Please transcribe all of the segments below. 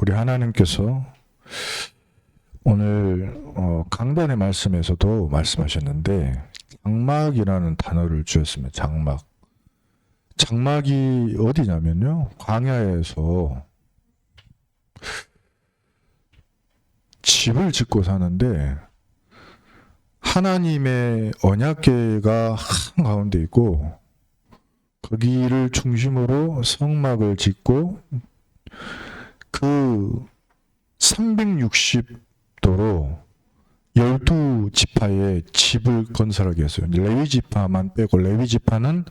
우리 하나님께서 오늘 강단의 말씀에서도 말씀하셨는데 장막이라는 단어를 주셨습니다. 장막. 장막이 어디냐면요, 광야에서 집을 짓고 사는데 하나님의 언약궤가 한가운데 있고 거기를 중심으로 성막을 짓고 그 360도로 12지파의 집을 건설하게 했어요. 레위지파만 빼고, 레위지파는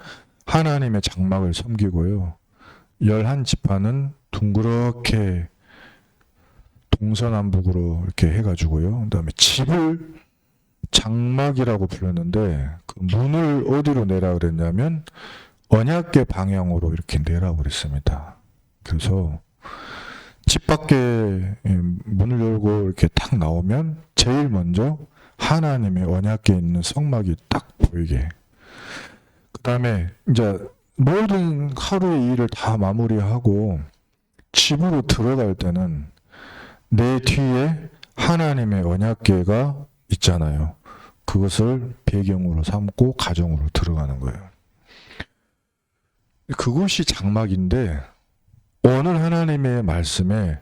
하나님의 장막을 섬기고요, 11지파는 둥그렇게 동서남북으로 이렇게 해가지고요, 그 다음에 집을 장막이라고 불렀는데 그 문을 어디로 내라 그랬냐면 언약궤 방향으로 이렇게 내라고 그랬습니다. 그래서 집 밖에 문을 열고 이렇게 딱 나오면 제일 먼저 하나님의 언약궤에 있는 성막이 딱 보이게, 그 다음에 이제 모든 하루의 일을 다 마무리하고 집으로 들어갈 때는 내 뒤에 하나님의 언약궤가 있잖아요. 그것을 배경으로 삼고 가정으로 들어가는 거예요. 그것이 장막인데 오늘 하나님의 말씀에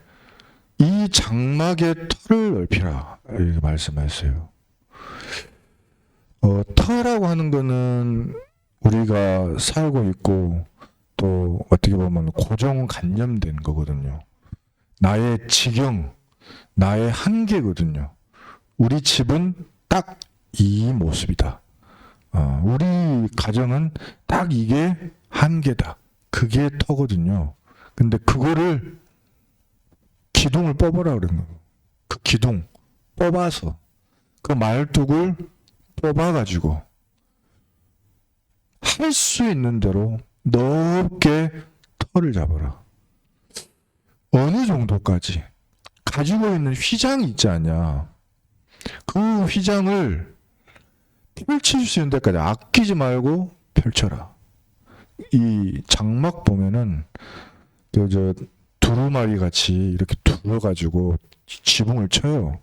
이 장막의 털을 넓히라 이렇게 말씀하셨어요. 터라고 하는 거는 우리가 살고 있고 또 어떻게 보면 고정관념된 거거든요. 나의 지경, 나의 한계거든요. 우리 집은 딱 이 모습이다. 우리 가정은 딱 이게 한계다. 그게 터거든요. 근데 그거를 기둥을 뽑으라 그런 거예요. 그 기둥 뽑아서 그 말뚝을 뽑아가지고 할 수 있는 대로 넓게 털을 잡아라. 어느 정도까지? 가지고 있는 휘장이 있지 않냐. 그 휘장을 펼칠 수 있는 데까지 아끼지 말고 펼쳐라. 이 장막 보면은 저 두루마리 같이 이렇게 둘러가지고 지붕을 쳐요.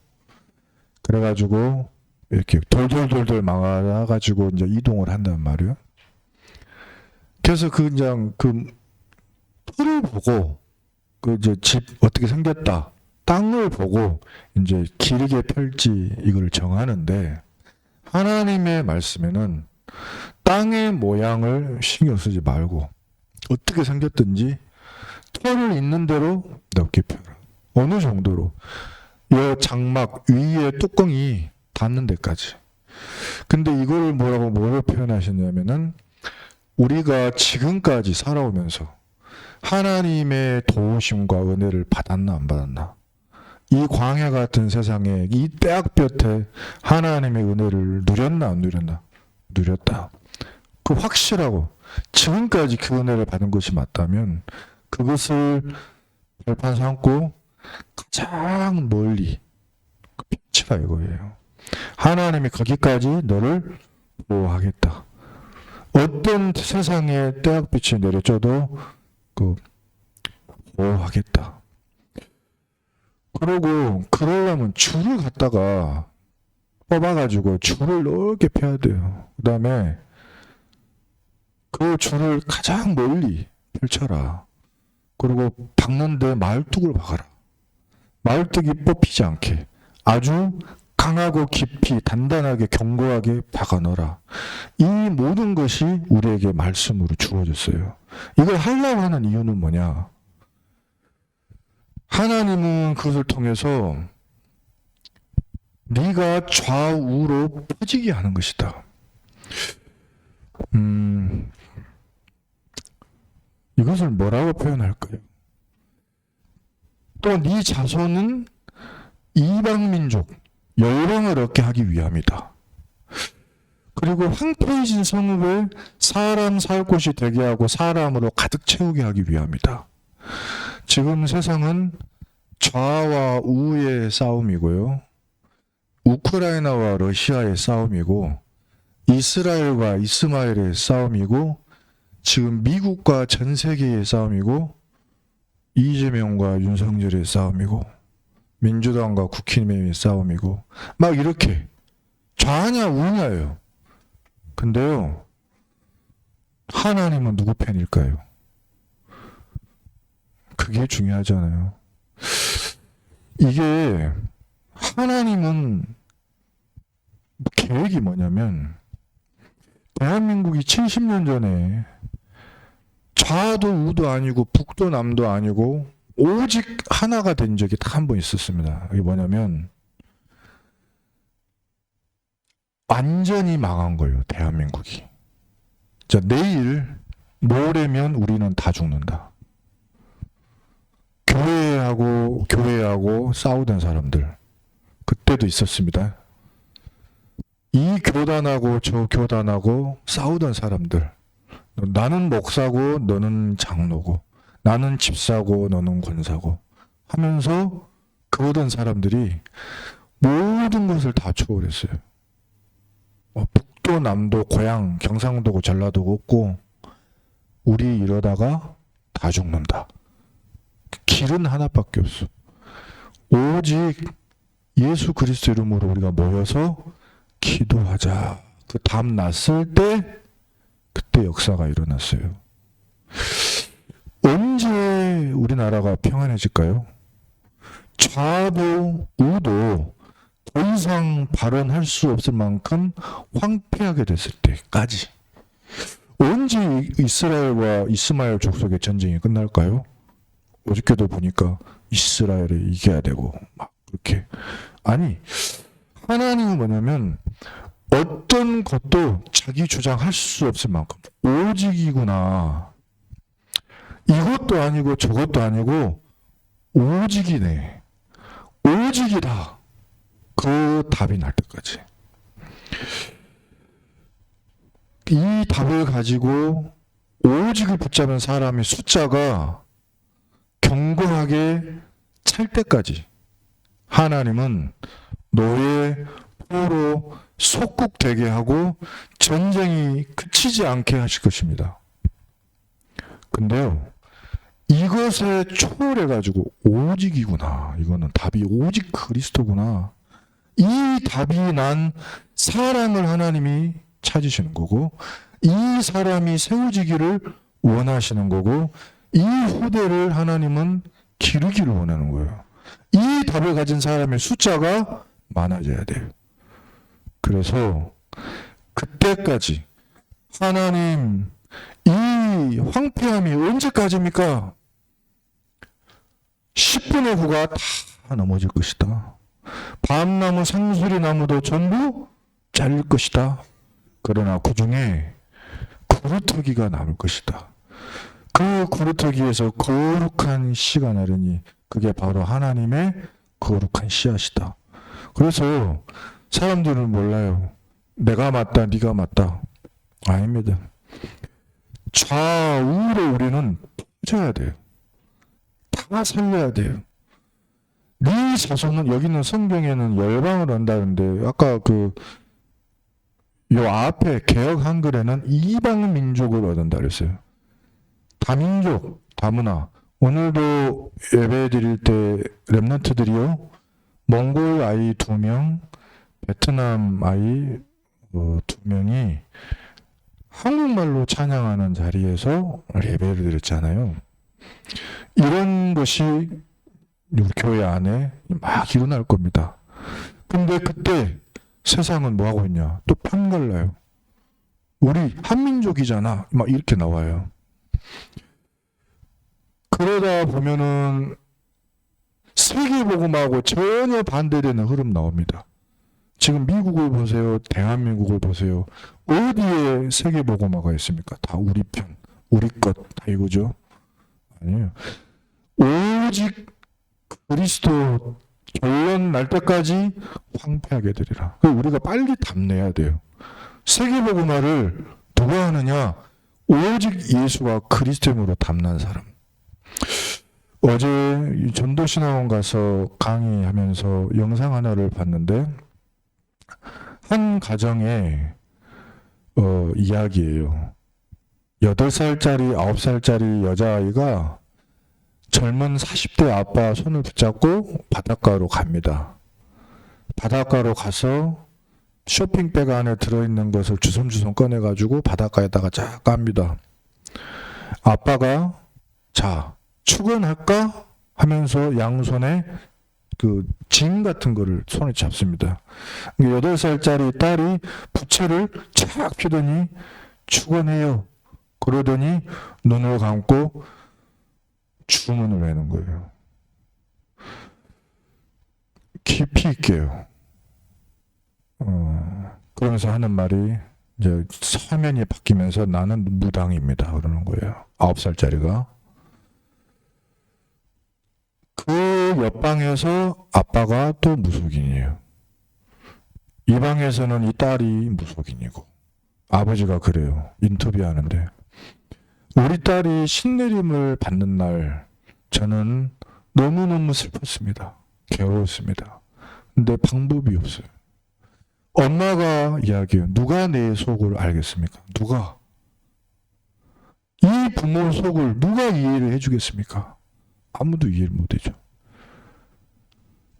그래가지고 이렇게 돌돌돌돌 막아가지고 이제 이동을 한단 말이에요. 그래서 그 털을 보고 그 이제 집 어떻게 생겼다, 땅을 보고 이제 길게 펼지 이걸 정하는데, 하나님의 말씀에는 땅의 모양을 신경 쓰지 말고 어떻게 생겼든지 털을 있는 대로 넓게 펴라. 어느 정도로? 이 장막 위에 뚜껑이 닿는 데까지. 근데 이걸 뭐로 표현하셨냐면은 우리가 지금까지 살아오면서 하나님의 도우심과 은혜를 받았나 안 받았나? 이 광야 같은 세상에 이 떼약볕에 하나님의 은혜를 누렸나 안 누렸나? 누렸다. 그 확실하고 지금까지 그 은혜를 받은 것이 맞다면 그것을 발판 삼고 가장 멀리 펼치라 이거예요. 하나님이 거기까지 너를 보호하겠다. 어떤 세상에 떼약빛이 내려져도 보호하겠다. 그러려면 줄을 갖다가 뽑아가지고 줄을 넓게 펴야 돼요. 그 다음에 그 줄을 가장 멀리 펼쳐라. 그리고 박는데 말뚝을 박아라. 말뚝이 뽑히지 않게 아주 강하고 깊이 단단하게 견고하게 박아 넣어라. 이 모든 것이 우리에게 말씀으로 주어졌어요. 이걸 하려고 하는 이유는 뭐냐? 하나님은 그것을 통해서 네가 좌우로 퍼지게 하는 것이다. 이것을 뭐라고 표현할까요? 또 네 자손은 이방민족, 열방을 얻게 하기 위함이다. 그리고 황폐해진 성읍을 사람 살 곳이 되게 하고 사람으로 가득 채우게 하기 위함이다. 지금 세상은 좌와 우의 싸움이고요, 우크라이나와 러시아의 싸움이고, 이스라엘과 이스마엘의 싸움이고, 지금 미국과 전 세계의 싸움이고, 이재명과 윤석열의 싸움이고 민주당과 국힘의 싸움이고 막 이렇게 좌냐 우냐예요. 근데요, 하나님은 누구 편일까요? 그게 중요하잖아요. 이게 하나님은 계획이 뭐냐면, 대한민국이 70년 전에 좌도 우도 아니고 북도 남도 아니고 오직 하나가 된 적이 딱 한 번 있었습니다. 이게 뭐냐면 완전히 망한 거예요, 대한민국이. 자, 내일 모레면 우리는 다 죽는다. 교회하고 싸우던 사람들 그때도 있었습니다. 이 교단하고 저 교단하고 싸우던 사람들, 나는 목사고 너는 장로고 나는 집사고 너는 권사고 하면서 그러던 사람들이 모든 것을 다 초월했어요. 북도 남도 고향 경상도고 전라도고 없고 우리 이러다가 다 죽는다. 길은 하나밖에 없어. 오직 예수 그리스도 이름으로 우리가 모여서 기도하자. 그 담 났을 때 그때 역사가 일어났어요. 언제 우리나라가 평안해질까요? 좌도 우도 더 이상 발언할 수 없을 만큼 황폐하게 됐을 때까지. 언제 이스라엘과 이스마엘 족속의 전쟁이 끝날까요? 어저께도 보니까 이스라엘이 이겨야 되고 막 그렇게. 아니, 하나님은 뭐냐면 어떤 것도 자기 주장할 수 없을 만큼 오직이구나. 이것도 아니고 저것도 아니고 오직이네. 오직이다. 그 답이 날 때까지. 이 답을 가지고 오직을 붙잡은 사람의 숫자가 견고하게 찰 때까지 하나님은 노예 포로 속국되게 하고 전쟁이 그치지 않게 하실 것입니다. 근데요, 이것에 초월해가지고 오직이구나. 이거는 답이 오직 그리스도구나. 이 답이 난 사람을 하나님이 찾으시는 거고, 이 사람이 세워지기를 원하시는 거고, 이 후대를 하나님은 기르기를 원하는 거예요. 이 답을 가진 사람의 숫자가 많아져야 돼요. 그래서 그때까지 하나님, 이 황폐함이 언제까지입니까? 10분의 9가 다 넘어질 것이다. 밤나무 상수리나무도 전부 잘릴 것이다. 그러나 그 중에 구루터기가 남을 것이다. 그 구루터기에서 거룩한 씨가 나르니 그게 바로 하나님의 거룩한 씨앗이다. 그래서 사람들은 몰라요. 내가 맞다, 네가 맞다. 아닙니다. 좌우로 우리는 퍼져야 돼요. 다 살려야 돼요. 네 자손은, 여기는 성경에는 열방을 한다는데, 아까 요 앞에 개역 한글에는 이방 민족을 얻는다 그랬어요. 다민족, 다문화. 오늘도 예배 드릴 때 렘넌트들이요, 몽골 아이 2명, 베트남 아이 2명이 한국말로 찬양하는 자리에서 예배를 드렸잖아요. 이런 것이 우리 교회 안에 막 일어날 겁니다. 근데 그때 세상은 뭐 하고 있냐? 또 판갈라요. 우리 한민족이잖아. 막 이렇게 나와요. 그러다 보면은 세계복음하고 전혀 반대되는 흐름 나옵니다. 지금 미국을 보세요. 대한민국을 보세요. 어디에 세계복음화가 있습니까? 다 우리 편, 우리 것, 다 이거죠? 아니에요. 오직 그리스도 결론 날 때까지 황폐하게 되리라. 우리가 빨리 답내야 돼요. 세계복음화를 누가 하느냐? 오직 예수와 그리스도로 답난 사람. 어제 전도신학원 가서 강의하면서 영상 하나를 봤는데, 한 가정의 이야기예요. 8살짜리, 9살짜리 여자아이가 젊은 40대 아빠 손을 붙잡고 바닷가로 갑니다. 바닷가로 가서 쇼핑백 안에 들어있는 것을 주섬주섬 꺼내가지고 바닷가에다가 쫙 깝니다. 아빠가 자 출근할까 하면서 양손에 그 징 같은 거를 손에 잡습니다. 8살짜리 딸이 부채를 쫙 펴더니 출근해요. 그러더니 눈을 감고 주문을 하는 거예요. 깊이 있게요. 그러면서 하는 말이 이제 화면이 바뀌면서 나는 무당입니다. 그러는 거예요. 9살짜리가. 그 옆방에서 아빠가 또 무속인이에요. 이 방에서는 이 딸이 무속인이고 아버지가 그래요. 인터뷰하는데 우리 딸이 신내림을 받는 날 저는 너무너무 슬펐습니다. 괴로웠습니다. 근데 방법이 없어요. 엄마가 이야기해요. 누가 내 속을 알겠습니까? 누가? 이 부모 속을 누가 이해를 해주겠습니까? 아무도 이해를 못해줘.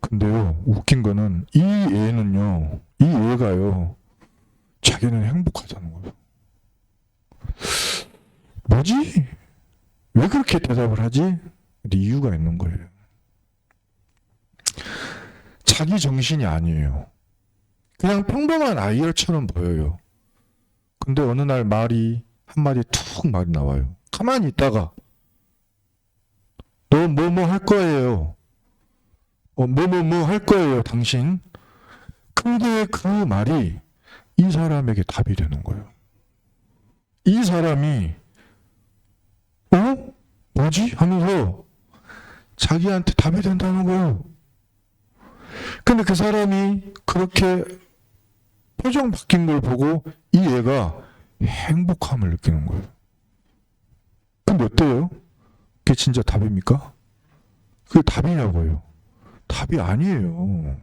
근데요, 웃긴 거는 이 애는요, 이 애가요, 자기는 행복하다는 거예요. 뭐지? 왜 그렇게 대답을 하지? 근데 이유가 있는 거예요. 자기 정신이 아니에요. 그냥 평범한 아이들처럼 보여요. 근데 어느 날 말이 한마디 툭 말이 나와요. 가만히 있다가 너 뭐 할 거예요. 뭐 할 거예요, 당신. 근데 그 말이 이 사람에게 답이 되는 거예요. 이 사람이 뭐지? 하면서 자기한테 답이 된다는 거예요. 근데 그 사람이 그렇게 표정 바뀐 걸 보고 이 애가 행복함을 느끼는 거예요. 근데 어때요? 그게 진짜 답입니까? 그게 답이냐고요. 답이 아니에요.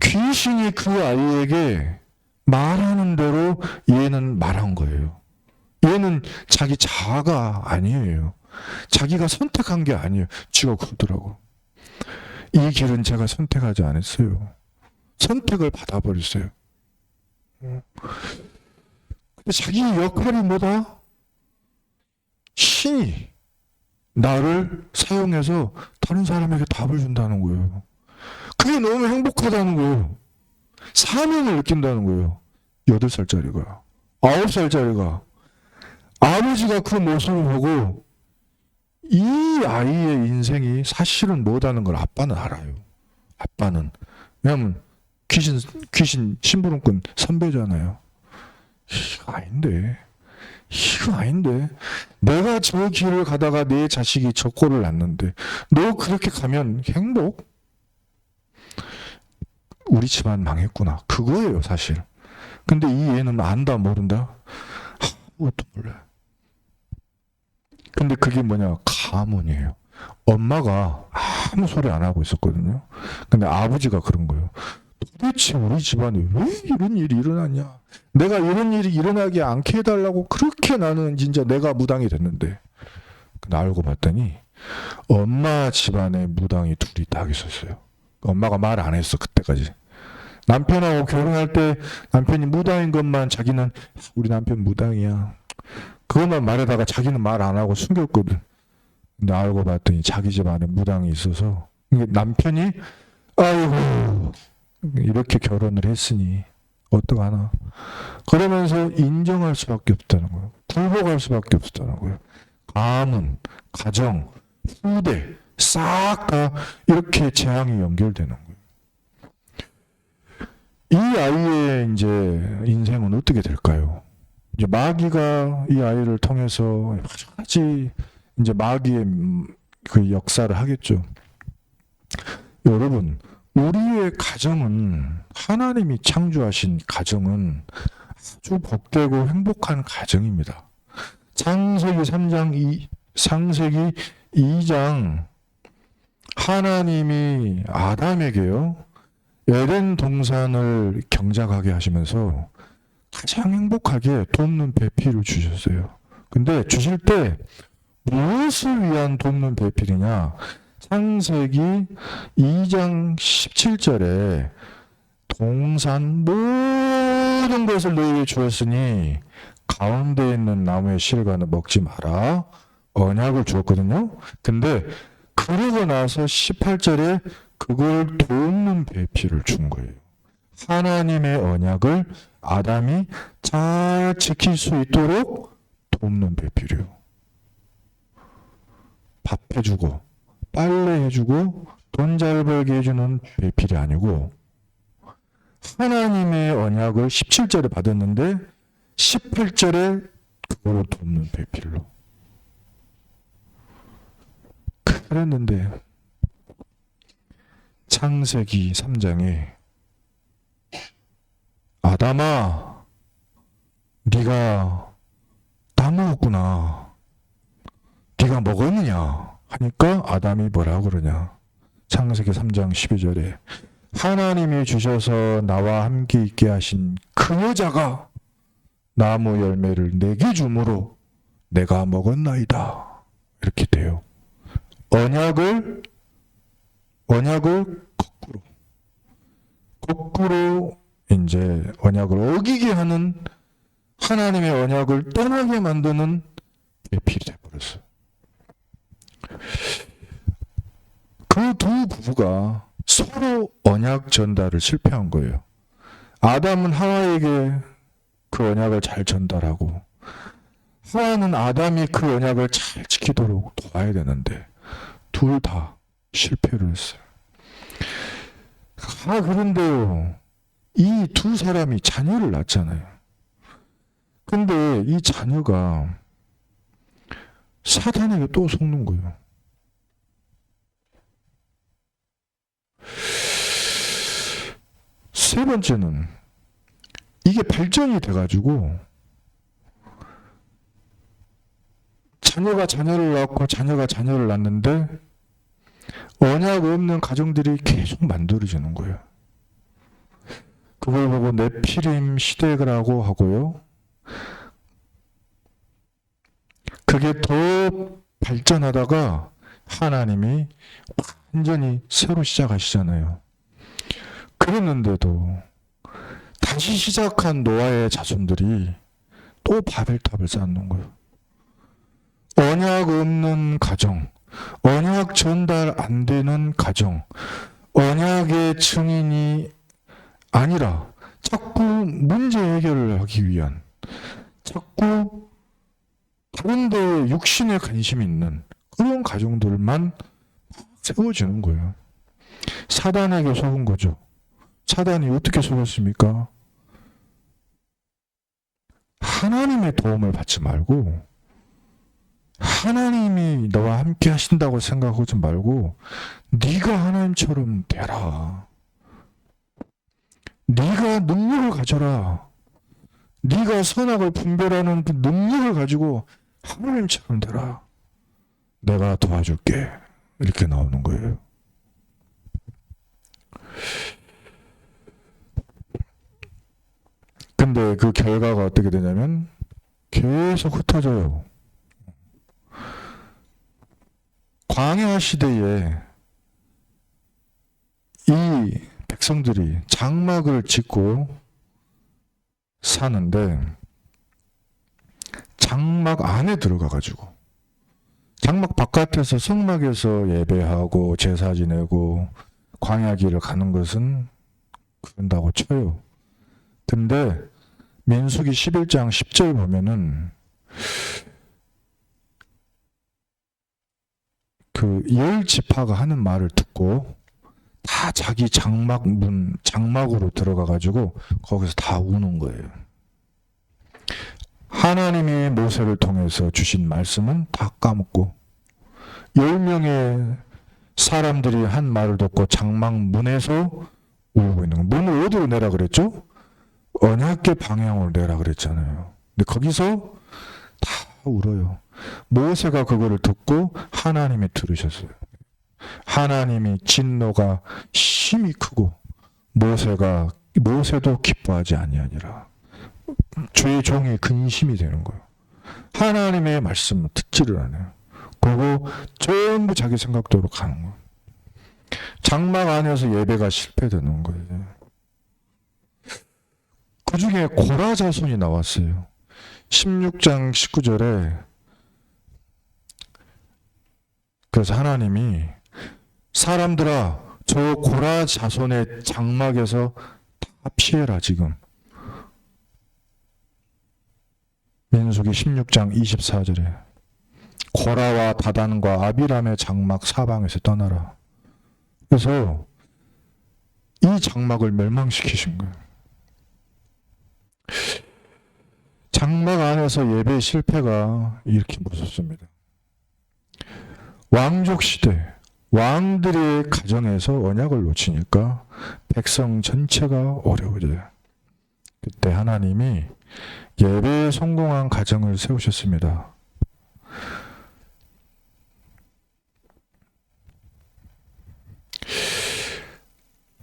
귀신이 그 아이에게 말하는 대로 얘는 말한 거예요. 얘는 자기 자아가 아니에요. 자기가 선택한 게 아니에요. 지가 그러더라고. 이 길은 제가 선택하지 않았어요. 선택을 받아버렸어요. 근데 자기 역할이 뭐다? 신이 나를 사용해서 다른 사람에게 답을 준다는 거예요. 그게 너무 행복하다는 거예요. 사명을 느낀다는 거예요. 8살짜리가. 9살짜리가. 아버지가 그 모습을 보고 이 아이의 인생이 사실은 뭐다는 걸 아빠는 알아요. 아빠는. 왜냐면 귀신 심부름꾼 선배잖아요. 이거 아닌데. 이거 아닌데. 내가 저 길을 가다가 내 자식이 저 꼴을 낳는데 너 그렇게 가면 행복? 우리 집안 망했구나. 그거예요, 사실. 근데 이 애는 안다 모른다? 아무것도 몰라요. 근데 그게 뭐냐? 가문이에요. 엄마가 아무 소리 안 하고 있었거든요. 근데 아버지가 그런 거예요. 도대체 우리 집안에 왜 이런 일이 일어났냐? 내가 이런 일이 일어나게 않게 해달라고 그렇게 나는 진짜 내가 무당이 됐는데. 근데 알고 봤더니 엄마 집안에 무당이 둘이 딱 있었어요. 엄마가 말 안 했어, 그때까지. 남편하고 결혼할 때 남편이 무당인 것만 자기는 우리 남편 무당이야. 그것만 말하다가 자기는 말 안 하고 숨겼거든. 근데 알고 봤더니 자기 집안에 무당이 있어서 남편이 아이고 이렇게 결혼을 했으니 어떡하나. 그러면서 인정할 수밖에 없다는 거예요. 굴복할 수밖에 없다는 거예요. 가문, 가정, 후대 싹 다 이렇게 재앙이 연결되는 거예요. 이 아이의 이제 인생은 어떻게 될까요? 이제 마귀가 이 아이를 통해서 여러 가지 이제 마귀의 그 역사를 하겠죠. 여러분, 우리의 가정은 하나님이 창조하신 가정은 아주 복되고 행복한 가정입니다. 창세기 2장 하나님이 아담에게요. 에덴 동산을 경작하게 하시면서 가장 행복하게 돕는 배필을 주셨어요. 근데 주실 때 무엇을 위한 돕는 배필이냐? 창세기 2장 17절에 동산 모든 것을 너희에게 주었으니 가운데 있는 나무의 실과는 먹지 마라. 언약을 주었거든요. 근데 그러고 나서 18절에 그걸 돕는 배필을 준 거예요. 하나님의 언약을 아담이 잘 지킬 수 있도록 돕는 배필이요. 밥 해주고 빨래 해주고 돈 잘 벌게 해주는 배필이 아니고 하나님의 언약을 17절에 받았는데 18절에 그걸 돕는 배필로. 그랬는데 창세기 3장에 아담아 네가 땅 먹었구나. 네가 먹었느냐 하니까 아담이 뭐라고 그러냐. 창세기 3장 12절에 하나님이 주셔서 나와 함께 있게 하신 그 여자가 나무 열매를 내게 주므로 내가 먹었나이다. 이렇게 돼요. 언약을 거꾸로 이제 언약을 어기게 하는 하나님의 언약을 떠나게 만드는 배필이 되어버렸어요. 그 두 부부가 서로 언약 전달을 실패한 거예요. 아담은 하와에게 그 언약을 잘 전달하고 하와는 아담이 그 언약을 잘 지키도록 도와야 되는데 둘 다 실패를 했어요. 그런데요, 이 두 사람이 자녀를 낳잖아요. 근데 이 자녀가 사탄에게 또 속는 거예요. 세 번째는 이게 발전이 돼가지고 자녀가 자녀를 낳고 자녀가 자녀를 낳는데 언약 없는 가정들이 계속 만들어지는 거예요. 그걸 보고 네피림 시대라고 하고요. 그게 더 발전하다가 하나님이 완전히 새로 시작하시잖아요. 그랬는데도 다시 시작한 노아의 자손들이 또 바벨탑을 쌓는 거예요. 언약 없는 가정, 언약 전달 안 되는 가정, 언약의 증인이 아니라 자꾸 문제 해결을 하기 위한, 자꾸 다른 데 육신에 관심이 있는 그런 가정들만 세워지는 거예요. 사단에게 속은 거죠. 사단이 어떻게 속였습니까? 하나님의 도움을 받지 말고 하나님이 너와 함께 하신다고 생각하지 말고 네가 하나님처럼 되라. 네가 능력을 가져라. 네가 선악을 분별하는 그 능력을 가지고 하나님처럼 되라. 내가 도와줄게. 이렇게 나오는 거예요. 근데 그 결과가 어떻게 되냐면 계속 흩어져요. 광야 시대에 이 백성들이 장막을 짓고 사는데 장막 안에 들어가가지고 장막 바깥에서 성막에서 예배하고 제사 지내고 광야길을 가는 것은 그런다고 쳐요. 근데 민수기 11장 10절 보면은 그 10지파가 하는 말을 듣고 다 자기 장막으로 들어가가지고 거기서 다 우는 거예요. 하나님이 모세를 통해서 주신 말씀은 다 까먹고 10명의 사람들이 한 말을 듣고 장막 문에서 울고 있는 거예요. 문을 어디로 내라 그랬죠? 언약궤 방향으로 내라 그랬잖아요. 근데 거기서 다 울어요. 모세가 그거를 듣고 하나님이 들으셨어요. 하나님이 진노가 심히 크고 모세도 기뻐하지 아니하니라. 주의 종이 근심이 되는 거예요. 하나님의 말씀을 듣지를 않아요. 그리고 전부 자기 생각대로 가는 거예요. 장막 안에서 예배가 실패되는 거예요. 그 중에 고라 자손이 나왔어요. 16장 19절에 그래서 하나님이 사람들아 저 고라 자손의 장막에서 다 피해라 지금. 민수기 16장 24절에 고라와 다단과 아비람의 장막 사방에서 떠나라. 그래서 이 장막을 멸망시키신 거예요. 장막 안에서 예배 실패가 이렇게 무섭습니다. 왕족 시대 왕들의 가정에서 언약을 놓치니까 백성 전체가 어려워져요. 그때 하나님이 예배에 성공한 가정을 세우셨습니다.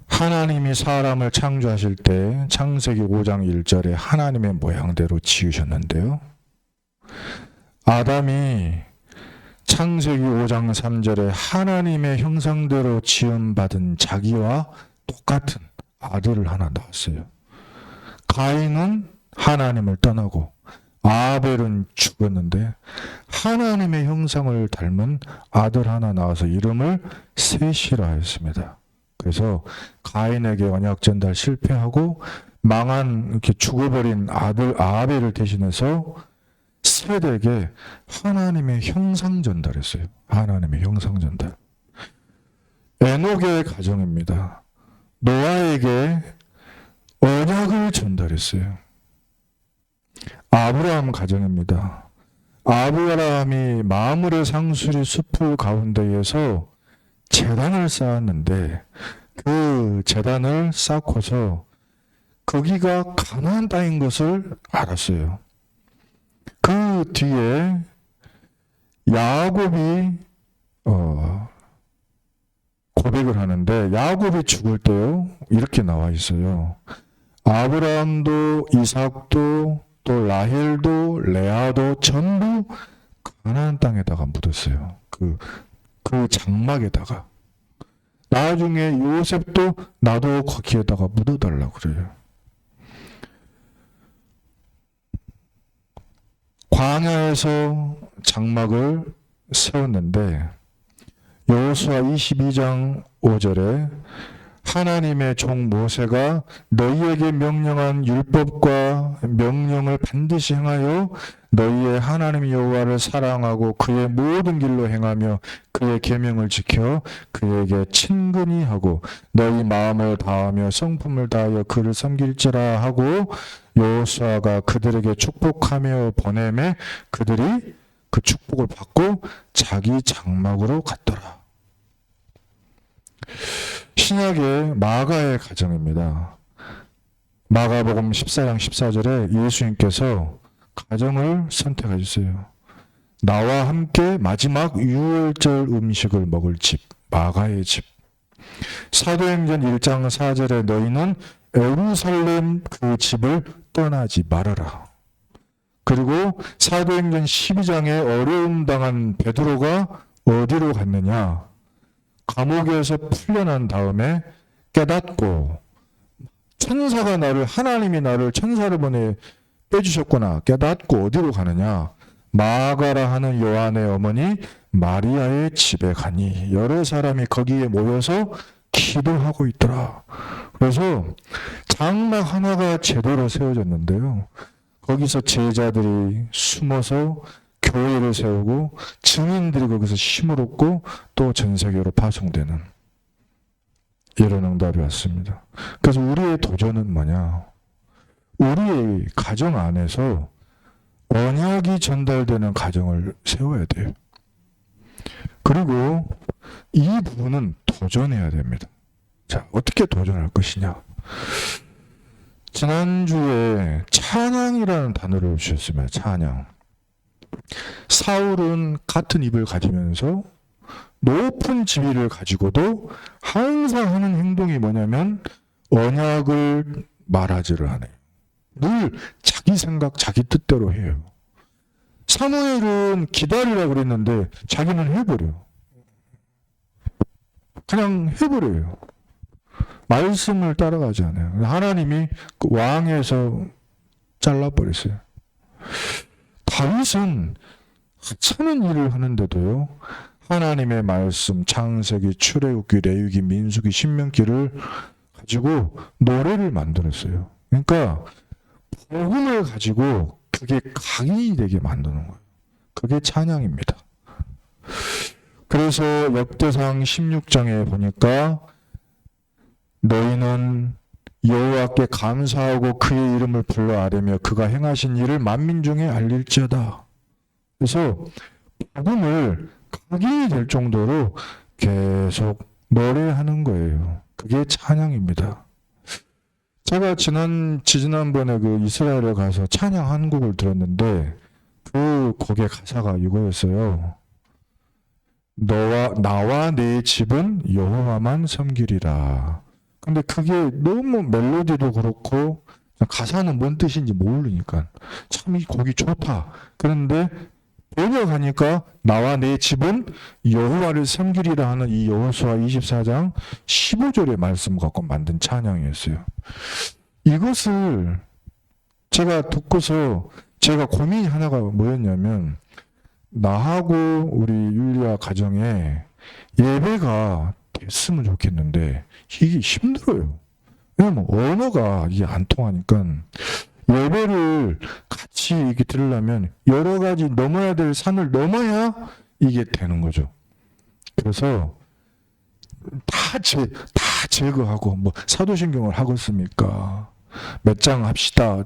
하나님이 사람을 창조하실 때 창세기 5장 1절에 하나님의 모양대로 지으셨는데요. 아담이 창세기 5장 3절에 하나님의 형상대로 지음받은 자기와 똑같은 아들을 하나 낳았어요. 가인은 하나님을 떠나고 아벨은 죽었는데 하나님의 형상을 닮은 아들 하나 낳아서 이름을 셋이라 했습니다. 그래서 가인에게 언약 전달 실패하고 망한 이렇게 죽어버린 아들 아벨을 대신해서 셋에게 하나님의 형상 전달했어요. 하나님의 형상 전달. 에녹의 가정입니다. 노아에게 언약을 전달했어요. 아브라함 가정입니다. 아브라함이 마므레 상수리 숲을 가운데에서 제단을 쌓았는데 그 제단을 쌓고서 거기가 가나안 땅인 것을 알았어요. 그 뒤에 야곱이 고백을 하는데 야곱이 죽을 때요 이렇게 나와 있어요. 아브라함도 이삭도 또 라헬도 레아도 전부 가나안 땅에다가 묻었어요. 그 장막에다가. 나중에 요셉도 나도 거기에다가 묻어달라고 그래요. 광야에서 장막을 세웠는데 여호수아 22장 5절에 하나님의 종 모세가 너희에게 명령한 율법과 명령을 반드시 행하여 너희의 하나님 여호와를 사랑하고 그의 모든 길로 행하며 그의 계명을 지켜 그에게 친근히 하고 너희 마음을 다하며 성품을 다하여 그를 섬길지라 하고 여호수아가 그들에게 축복하며 보내매 그들이 그 축복을 받고 자기 장막으로 갔더라. 신약의 마가의 가정입니다. 마가복음 14장 14절에 예수님께서 가정을 선택하셨어요. 나와 함께 마지막 유월절 음식을 먹을 집, 마가의 집. 사도행전 1장 4절에 너희는 예루살렘 그 집을 떠나지 말아라. 그리고 사도행전 12장에 어려움 당한 베드로가 어디로 갔느냐? 감옥에서 풀려난 다음에 깨닫고 천사가 하나님이 나를 천사를 보내 빼주셨구나 깨닫고 어디로 가느냐? 마가라 하는 요한의 어머니 마리아의 집에 가니 여러 사람이 거기에 모여서 기도하고 있더라. 그래서 장막 하나가 제대로 세워졌는데요. 거기서 제자들이 숨어서 교회를 세우고 증인들이 거기서 힘을 얻고 또 전 세계로 파송되는 이런 응답이 왔습니다. 그래서 우리의 도전은 뭐냐? 우리의 가정 안에서 언약이 전달되는 가정을 세워야 돼요. 그리고 이 부분은 도전해야 됩니다. 자, 어떻게 도전할 것이냐? 지난주에 찬양이라는 단어를 주셨습니다. 찬양. 사울은 같은 입을 가지면서 높은 지위를 가지고도 항상 하는 행동이 뭐냐면 언약을 말하지를 않아요. 늘 자기 생각, 자기 뜻대로 해요. 사무엘은 기다리라고 그랬는데 자기는 해버려. 그냥 해버려요. 말씀을 따라가지 않아요. 하나님이 그 왕에서 잘라버렸어요. 다윗은 하찮은 일을 하는데도요, 하나님의 말씀, 창세기, 출애굽기, 레위기, 민수기, 신명기를 가지고 노래를 만들었어요. 그러니까 복음을 가지고 그게 각인이 되게 만드는 거예요. 그게 찬양입니다. 그래서 역대상 16장에 보니까 너희는 여호와께 감사하고 그의 이름을 불러 아뢰며 그가 행하신 일을 만민 중에 알릴지어다. 그래서 복음을 각인이 될 정도로 계속 노래하는 거예요. 그게 찬양입니다. 제가 지난번에 그 이스라엘에 가서 찬양 한 곡을 들었는데 그 곡의 가사가 이거였어요. 나와 내 집은 여호와만 섬기리라. 근데 그게 너무 멜로디도 그렇고 가사는 뭔 뜻인지 모르니까 참 이 곡이 좋다. 그런데 번역하니까 나와 내 집은 여호와를 섬기리라 하는 이 여호수아 24장 15절의 말씀 갖고 만든 찬양이었어요. 이것을 제가 듣고서 제가 고민이 하나가 뭐였냐면 나하고 우리 율리아 가정에 예배가 됐으면 좋겠는데 이게 힘들어요. 왜냐면 언어가 이게 안 통하니까 예배를 같이 이렇게 들으려면 여러 가지 넘어야 될 산을 넘어야 이게 되는 거죠. 그래서 다 제거하고 뭐 사도신경을 하겠습니까? 몇 장 합시다.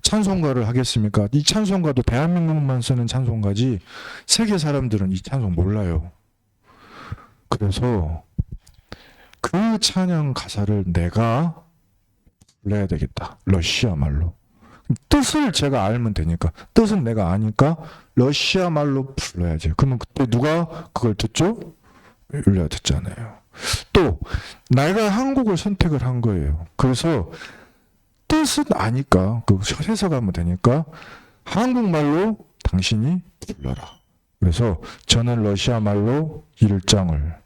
찬송가를 하겠습니까? 이 찬송가도 대한민국만 쓰는 찬송가지 세계 사람들은 이 찬송 몰라요. 그래서 그 찬양 가사를 내가 불러야 되겠다. 러시아 말로. 뜻을 제가 알면 되니까. 뜻은 내가 아니까 러시아 말로 불러야지. 그러면 그때 누가 그걸 듣죠? 율리아 듣잖아요. 또 내가 한국을 선택을 한 거예요. 그래서 뜻은 아니까 그 해석하면 되니까 한국말로 당신이 불러라. 그래서 저는 러시아 말로 1장을,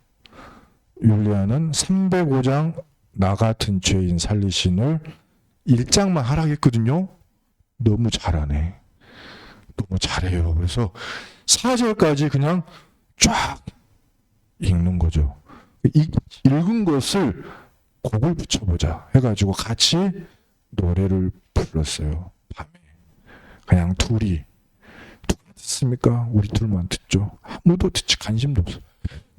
율리아는 305장 나 같은 죄인 살리신을 1장만 하라겠거든요. 너무 잘하네. 너무 잘해요. 그래서 4절까지 그냥 쫙 읽는 거죠. 읽은 것을 곡을 붙여보자 해가지고 같이 노래를 불렀어요. 밤에. 그냥 둘이. 누가 듣습니까? 우리 둘만 듣죠. 아무도 듣지 관심도 없어.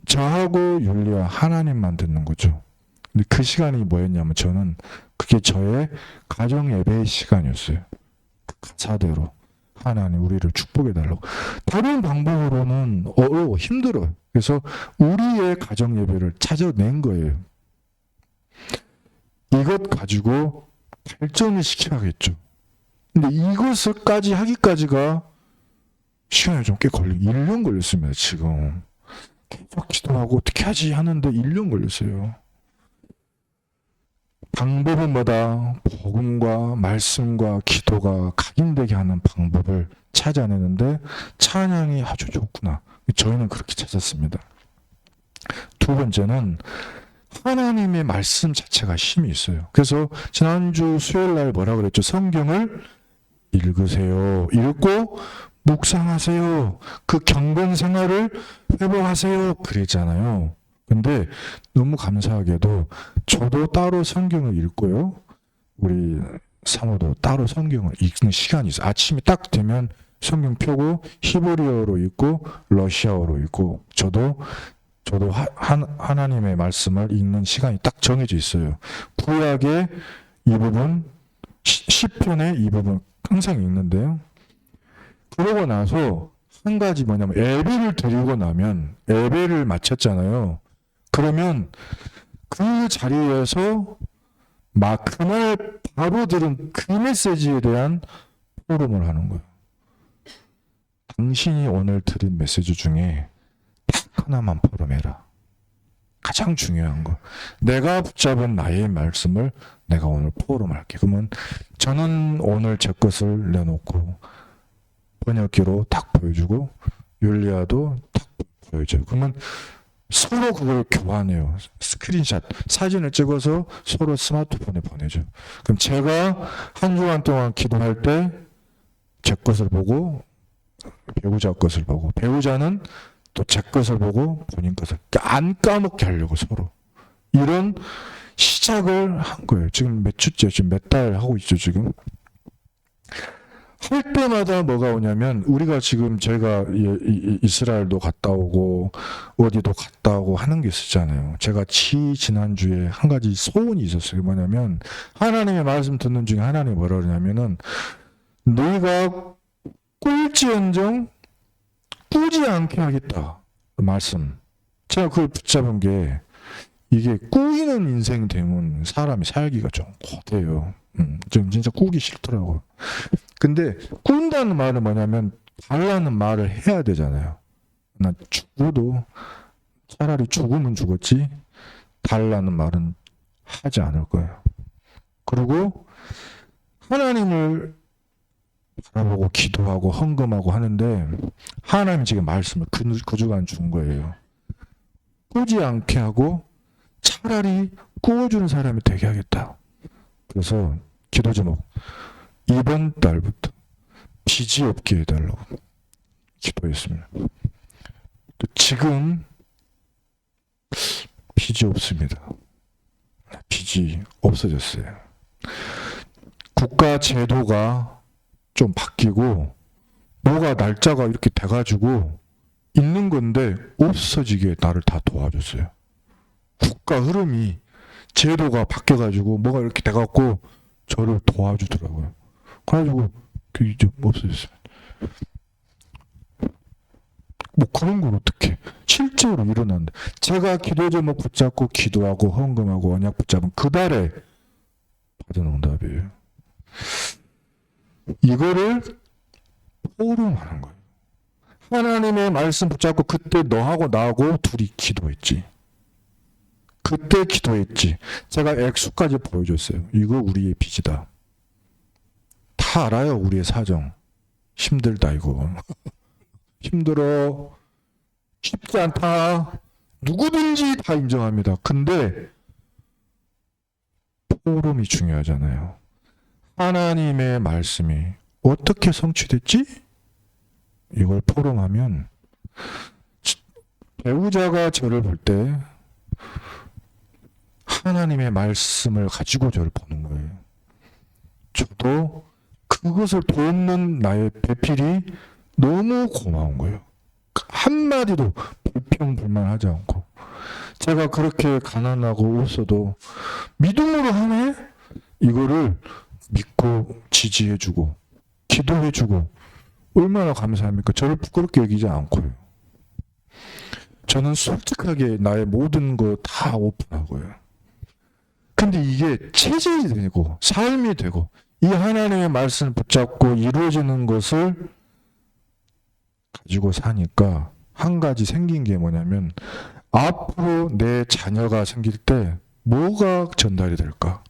저하고 율리아 하나님만 듣는 거죠. 근데 그 시간이 뭐였냐면 저는 그게 저의 가정 예배의 시간이었어요. 그 가사대로 하나님 우리를 축복해달라고. 다른 방법으로는 힘들어요. 그래서 우리의 가정 예배를 찾아낸 거예요. 이것 가지고 발전을 시켜야겠죠. 근데 이것을까지 하기까지가 시간이 좀 꽤 걸리고 1년 걸렸습니다. 지금 계속 기도하고 어떻게 하지 하는데 1년 걸렸어요. 방법은 뭐다? 복음과 말씀과 기도가 각인되게 하는 방법을 찾아내는데 찬양이 아주 좋구나. 저희는 그렇게 찾았습니다. 두 번째는 하나님의 말씀 자체가 힘이 있어요. 그래서 지난주 수요일 날 뭐라 그랬죠? 성경을 읽으세요. 읽고 묵상하세요. 그 경건 생활을 회복하세요. 그랬잖아요. 근데 너무 감사하게도 저도 따로 성경을 읽고요. 우리 사모도 따로 성경을 읽는 시간이 있어요. 아침이 딱 되면 성경 펴고 히브리어로 읽고 러시아어로 읽고 저도 하나님의 말씀을 읽는 시간이 딱 정해져 있어요. 구약의 이 부분, 시편의 이 부분 항상 읽는데요. 그러고 나서 한 가지 뭐냐면 예배를 드리고 나면 예배를 마쳤잖아요. 그러면 그 자리에서 막 그날 바로 들은 그 메시지에 대한 포럼을 하는 거예요. 당신이 오늘 들은 메시지 중에 딱 하나만 포럼해라. 가장 중요한 거. 내가 붙잡은 나의 말씀을 내가 오늘 포럼할게. 그러면 저는 오늘 제 것을 내놓고 번역기로 딱 보여주고 율리아도 딱 보여줘요. 그러면 서로 그걸 교환해요. 스크린샷, 사진을 찍어서 서로 스마트폰에 보내죠. 그럼 제가 한 주간 동안 기도할 때 제 것을 보고 배우자 것을 보고, 배우자는 또 제 것을 보고 본인 것을 안 까먹게 하려고 서로 이런 시작을 한 거예요. 지금 몇 주째, 지금 몇 달 하고 있죠, 지금. 할 때마다 뭐가 오냐면, 우리가 지금 저희가 이스라엘도 갔다 오고 어디도 갔다 오고 하는 게 있었잖아요. 제가 지난주에 한 가지 소원이 있었어요. 뭐냐면, 하나님의 말씀 듣는 중에 하나님이 뭐라 그러냐면은, 너희가 꿀지언정 꾸지 않게 하겠다. 말씀. 제가 그걸 붙잡은 게, 이게 꾸이는 인생 되면 사람이 살기가 좀 고돼요. 좀 진짜 꾸기 싫더라고요. 근데 꾼다는 말은 뭐냐면 달라는 말을 해야 되잖아요. 나 죽어도 차라리 죽으면 죽었지 달라는 말은 하지 않을 거예요. 그리고 하나님을 바라보고 기도하고 헌금하고 하는데 하나님이 지금 말씀을 그 주간 준 거예요. 꾸지 않게 하고 차라리 꾸어주는 사람이 되게 하겠다. 그래서 기도 제목, 이번 달부터 빚이 없게 해달라고 기도했습니다. 또 지금 빚이 없습니다. 빚이 없어졌어요. 국가 제도가 좀 바뀌고 뭐가 날짜가 이렇게 돼가지고 있는 건데 없어지게 나를 다 도와줬어요. 국가 흐름이, 제도가 바뀌어가지고 뭐가 이렇게 돼갖고 저를 도와주더라고요. 그래가지고 그게 좀 없어졌어요. 뭐 그런 걸 어떻게 실제로 일어났는데, 제가 기도 제목 붙잡고 기도하고 헌금하고 언약 붙잡은 그 달에 받은 응답이에요. 이거를 포럼하는 거예요. 하나님의 말씀 붙잡고 그때 너하고 나하고 둘이 기도했지. 그때 기도했지. 제가 액수까지 보여줬어요. 이거 우리의 빚이다. 다 알아요. 우리의 사정. 힘들다 이거. 힘들어. 쉽지 않다. 누구든지 다 인정합니다. 근데 포럼이 중요하잖아요. 하나님의 말씀이 어떻게 성취됐지? 이걸 포럼하면 배우자가 저를 볼 때 하나님의 말씀을 가지고 저를 보는 거예요. 저도 그것을 돕는 나의 배필이 너무 고마운 거예요. 한마디도 불평불만하지 않고, 제가 그렇게 가난하고 없어도 믿음으로 하네? 이거를 믿고 지지해주고 기도해주고 얼마나 감사합니까? 저를 부끄럽게 여기지 않고요. 저는 솔직하게 나의 모든 거 다 오픈하고요. 근데 이게 체질이 되고 삶이 되고 이 하나님의 말씀을 붙잡고 이루어지는 것을 가지고 사니까 한 가지 생긴 게 뭐냐면, 앞으로 내 자녀가 생길 때 뭐가 전달이 될까?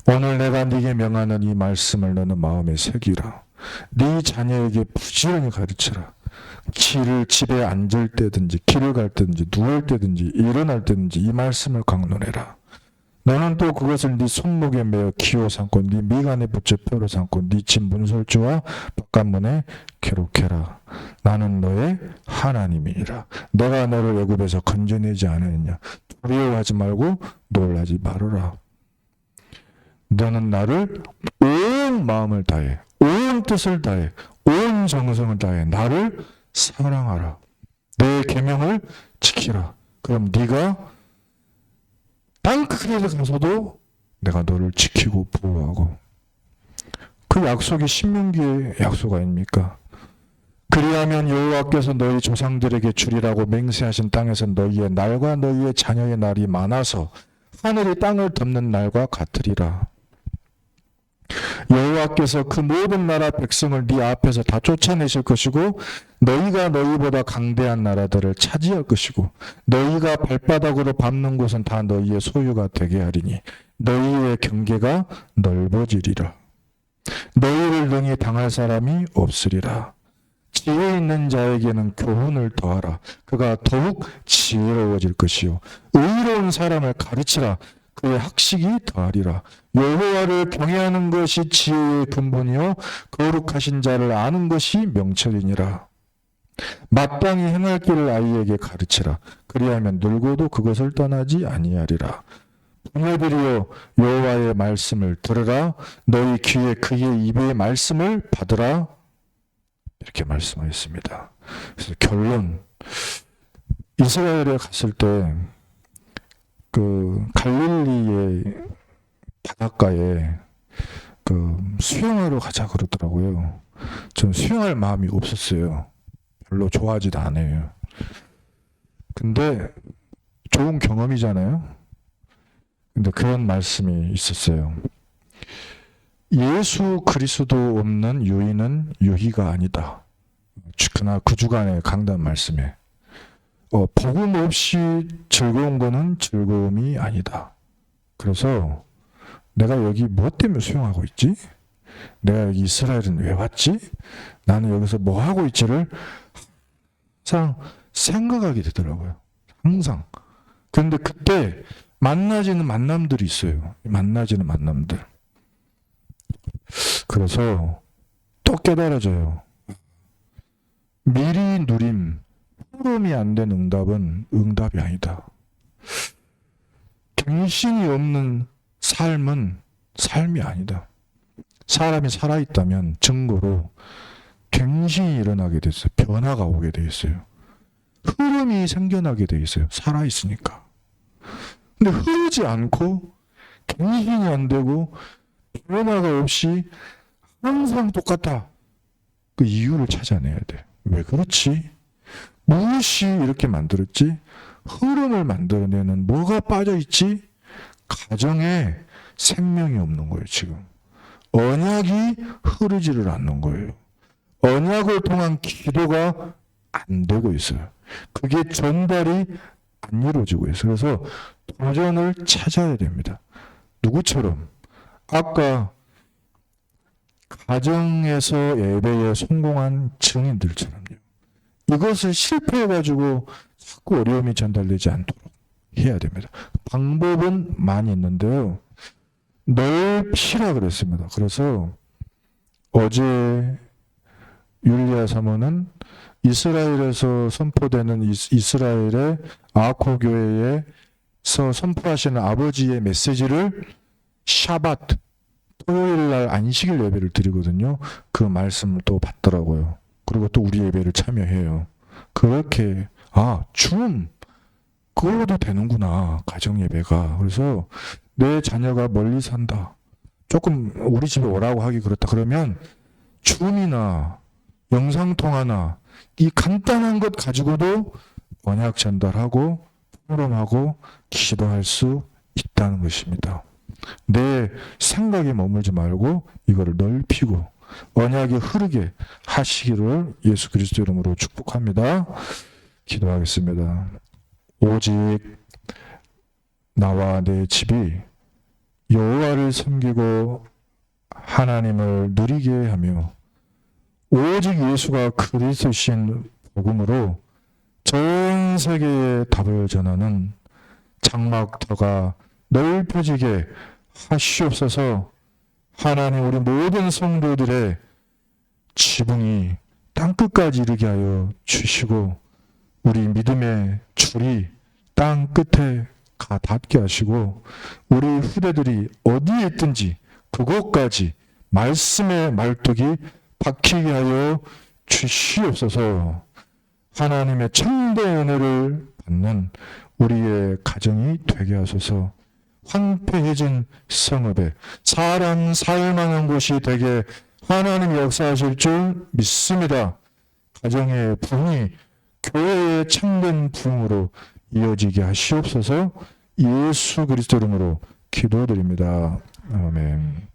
오늘 내가 네게 명하는 이 말씀을 너는 마음에 새기라. 네 자녀에게 부지런히 가르쳐라. 집에 앉을 때든지 길을 갈 때든지 누울 때든지 일어날 때든지 이 말씀을 강론해라. 너는 또 그것을 네 손목에 매어 기호 삼고 네 미간에 붙여 뼈로 삼고 네 집 문설주와 바깥문에 기록해라. 나는 너의 하나님이니라. 내가 너를 애굽에서 건져내지 않았느냐. 두려워하지 말고 놀라지 말아라. 너는 나를 온 마음을 다해, 온 뜻을 다해, 온 정성을 다해 나를 사랑하라. 내 계명을 지키라. 그럼 네가 땅끝에 가서도 내가 너를 지키고 보호하고. 그 약속이 신명기의 약속 아닙니까? 그리하면 여호와께서 너희 조상들에게 주리라고 맹세하신 땅에서 너희의 날과 너희의 자녀의 날이 많아서 하늘이 땅을 덮는 날과 같으리라. 여호와께서 그 모든 나라 백성을 네 앞에서 다 쫓아내실 것이고 너희가 너희보다 강대한 나라들을 차지할 것이고 너희가 발바닥으로 밟는 곳은 다 너희의 소유가 되게 하리니 너희의 경계가 넓어지리라. 너희를 능히 당할 사람이 없으리라. 지혜 있는 자에게는 교훈을 더하라. 그가 더욱 지혜로워질 것이요. 의로운 사람을 가르치라. 그의 학식이 더하리라. 여호와를 경외하는 것이 지혜의 근본이요 거룩하신 자를 아는 것이 명철이니라. 마땅히 행할 길을 아이에게 가르치라. 그리하면 늙어도 그것을 떠나지 아니하리라. 부녀들이여 여호와의 말씀을 들으라. 너희 귀에 그의 입의 말씀을 받으라. 이렇게 말씀하였습니다. 그래서 결론, 이스라엘에 갔을 때 그 갈릴리의 바닷가에 그 수영하러 가자 그러더라고요. 전 수영할 마음이 없었어요. 별로 좋아하지도 않아요. 근데 좋은 경험이잖아요. 근데 그런 말씀이 있었어요. 예수 그리스도 없는 유희는 유희가 아니다. 그날 그 주간의 강단 말씀에 복음 없이 즐거운 거는 즐거움이 아니다. 그래서 내가 여기 무엇 때문에 수용하고 있지? 내가 여기 이스라엘은 왜 왔지? 나는 여기서 뭐 하고 있지를 항상 생각하게 되더라고요. 항상. 그런데 그때 만나지는 만남들이 있어요. 만나지는 만남들. 그래서 또 깨달아져요. 미리 누림, 흐름이 안 된 응답은 응답이 아니다. 갱신이 없는 삶은 삶이 아니다. 사람이 살아있다면 증거로 갱신이 일어나게 됐어요. 변화가 오게 돼 있어요. 흐름이 생겨나게 돼 있어요. 살아있으니까. 근데 흐르지 않고 갱신이 안 되고 변화가 없이 항상 똑같아. 그 이유를 찾아내야 돼. 왜 그렇지? 무엇이 이렇게 만들었지? 흐름을 만들어내는 뭐가 빠져있지? 가정에 생명이 없는 거예요, 지금. 언약이 흐르지를 않는 거예요. 언약을 통한 기도가 안 되고 있어요. 그게 전달이 안 이루어지고 있어요. 그래서 도전을 찾아야 됩니다. 누구처럼? 아까 가정에서 예배에 성공한 증인들처럼요. 이것을 실패해가지고 자꾸 어려움이 전달되지 않도록 해야 됩니다. 방법은 많이 있는데요. 넓히라 그랬습니다. 그래서 어제 율리아 사모는 이스라엘에서 선포되는 이스라엘의 아코 교회에서 선포하시는 아버지의 메시지를 샤밧 토요일날 안식일 예배를 드리거든요. 그 말씀을 또 받더라고요. 그리고 또 우리 예배를 참여해요. 그렇게 줌 그걸로도 되는구나. 가정 예배가. 그래서 내 자녀가 멀리 산다. 조금 우리 집에 오라고 하기 그렇다. 그러면 줌이나 영상통화나 이 간단한 것 가지고도 언약 전달하고 포럼하고 기도할 수 있다는 것입니다. 내 생각에 머물지 말고 이거를 넓히고 언약이 흐르게 하시기를 예수 그리스도 이름으로 축복합니다. 기도하겠습니다. 오직 나와 내 집이 여호와를 섬기고 하나님을 누리게 하며 오직 예수가 그리스도신 복음으로 전 세계에 답을 전하는 장막터가 넓혀지게 하시옵소서. 하나님, 우리 모든 성도들의 지붕이 땅끝까지 이르게 하여 주시고 우리 믿음의 줄이 땅 끝에 가 닿게 하시고 우리 후대들이 어디에 있든지 그곳까지 말씀의 말뚝이 박히게 하여 주시옵소서. 하나님의 참된 은혜를 받는 우리의 가정이 되게 하소서. 황폐해진 성읍에 사람 살만한 곳이 되게 하나님이 역사하실 줄 믿습니다. 가정의 부흥이 교회의 참된 부흥으로 이어지게 하시옵소서. 예수 그리스도 이름으로 기도드립니다. 아멘.